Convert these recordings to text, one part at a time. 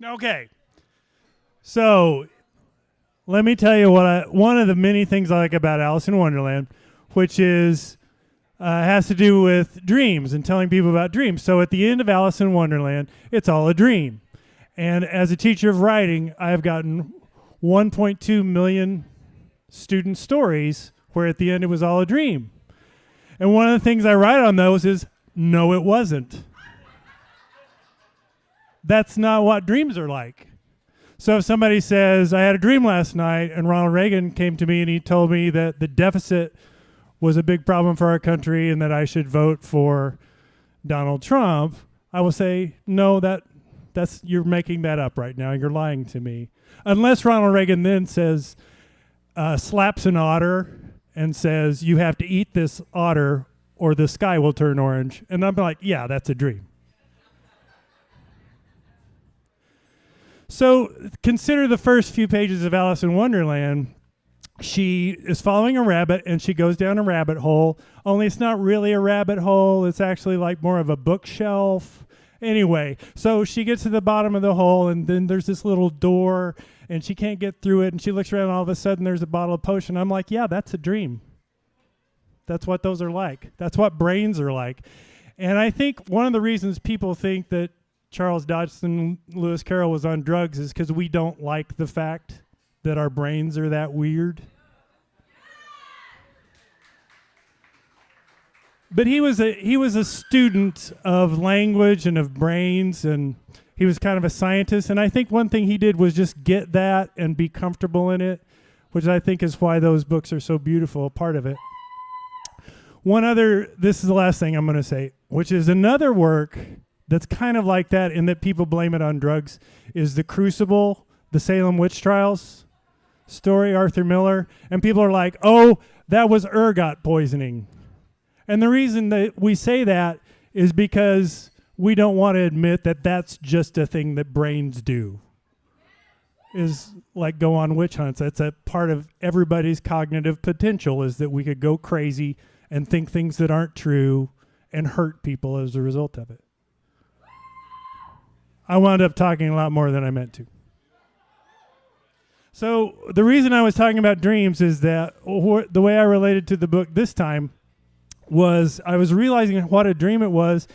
Okay. So let me tell you one of the many things I like about Alice in Wonderland, which is has to do with dreams and telling people about dreams. So at the end of Alice in Wonderland, it's all a dream. And as a teacher of writing, I have gotten 1.2 million student stories where at the end it was all a dream. And one of the things I write on those is, no, it wasn't. That's not what dreams are like. So if somebody says, I had a dream last night, and Ronald Reagan came to me and he told me that the deficit was a big problem for our country and that I should vote for Donald Trump, I will say, no, that's you're making that up right now. You're lying to me. Unless Ronald Reagan then says, slaps an otter and says, you have to eat this otter or the sky will turn orange. And I'm like, yeah, that's a dream. So consider the first few pages of Alice in Wonderland. She is following a rabbit and she goes down a rabbit hole, only it's not really a rabbit hole. It's actually like more of a bookshelf. Anyway, so she gets to the bottom of the hole and then there's this little door and she can't get through it and she looks around and all of a sudden there's a bottle of potion. I'm like, yeah, that's a dream. That's what those are like. That's what brains are like. And I think one of the reasons people think that Charles Dodgson, Lewis Carroll was on drugs is because we don't like the fact that our brains are that weird. But he was a student of language and of brains, and he was kind of a scientist. And I think one thing he did was just get that and be comfortable in it, which I think is why those books are so beautiful, a part of it. This is the last thing I'm going to say, which is another work that's kind of like that in that people blame it on drugs, is The Crucible, the Salem witch trials story, Arthur Miller. And people are like, oh, that was ergot poisoning. And the reason that we say that is because we don't want to admit that that's just a thing that brains do, is like go on witch hunts. That's a part of everybody's cognitive potential, is that we could go crazy and think things that aren't true and hurt people as a result of it. I wound up talking a lot more than I meant to. So the reason I was talking about dreams is that the way I related to the book this time was I was realizing what a dream it was.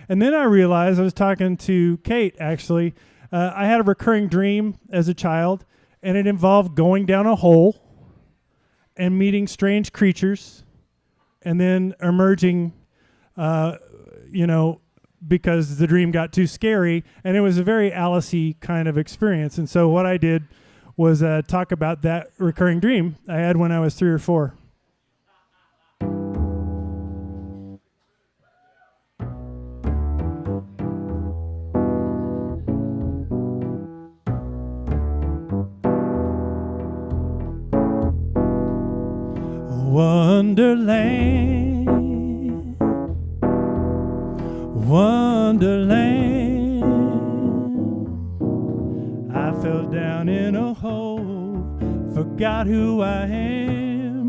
And then I realized, I was talking to Kate actually, I had a recurring dream as a child, and it involved going down a hole and meeting strange creatures and then emerging, because the dream got too scary, and it was a very Alice-y kind of experience. And so what I did was talk about that recurring dream I had when I was 3 or 4. Wonderland, Wonderland, I fell down in a hole, forgot who I am.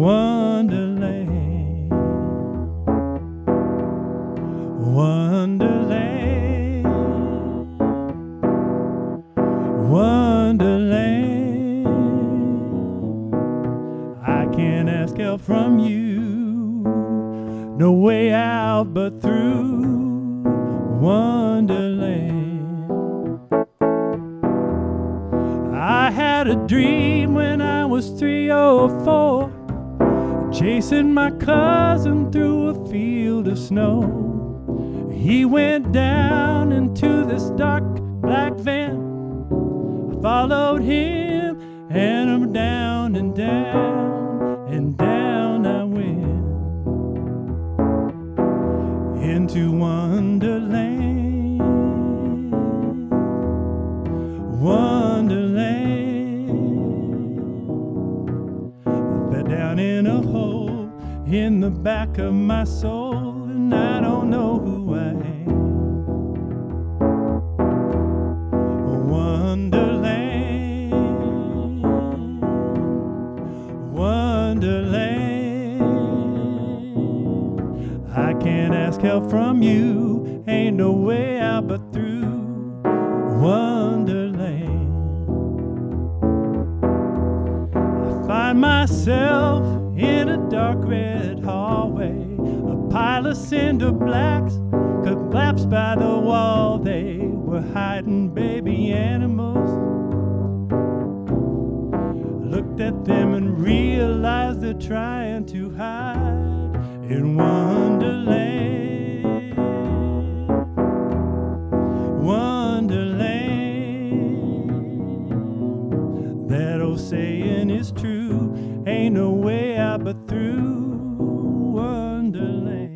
Wonderland, Wonderland, Wonderland, I can't ask help from you, no way out but through Wonderland. I had a dream when I was 3 or 4, chasing my cousin through a field of snow. He went down into this dark black van. I followed him and I'm down and down and down I went into Wonderland, Wonderland. I fell down in a hole in the back of my soul, and I don't know who I am. Wonderland, Wonderland, I can't ask help from you, ain't no way out but through Wonderland. myself in a dark red hallway. A pile of cinder blocks collapsed by the wall. They were hiding baby animals. Looked at them and realized they're trying to hide in Wonderland. Wonderland. That old saying is true. Ain't no way out but through Wonderland.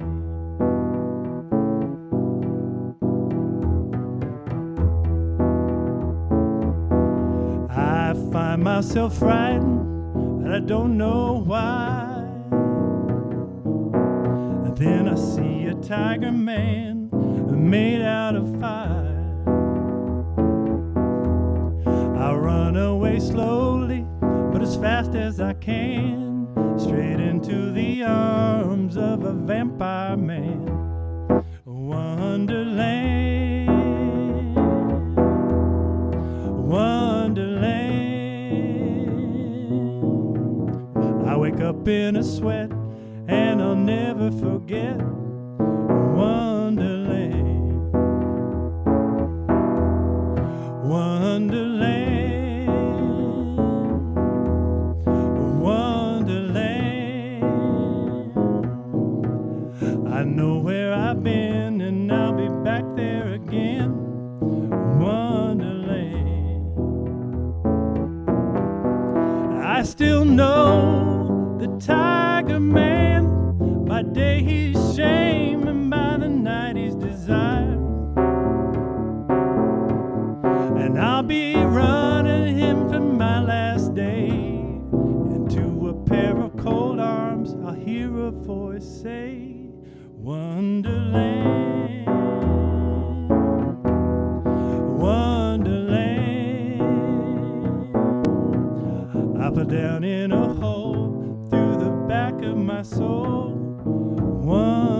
I find myself frightened, and I don't know why. And then I see a tiger man made out of fire. I run away slowly, but as fast as I can, straight into the arms of a vampire man. Wonderland, Wonderland. I wake up in a sweat, and I'll never forget Wonderland, Wonderland. I know where I've been, and I'll be back there again. Wonderland. I still know the tiger man. By day he's shame, and by the night he's desire. And I'll be running him for my last day. Into a pair of cold arms I'll hear a voice say, Wonderland, Wonderland. I fell down in a hole through the back of my soul. Wonderland.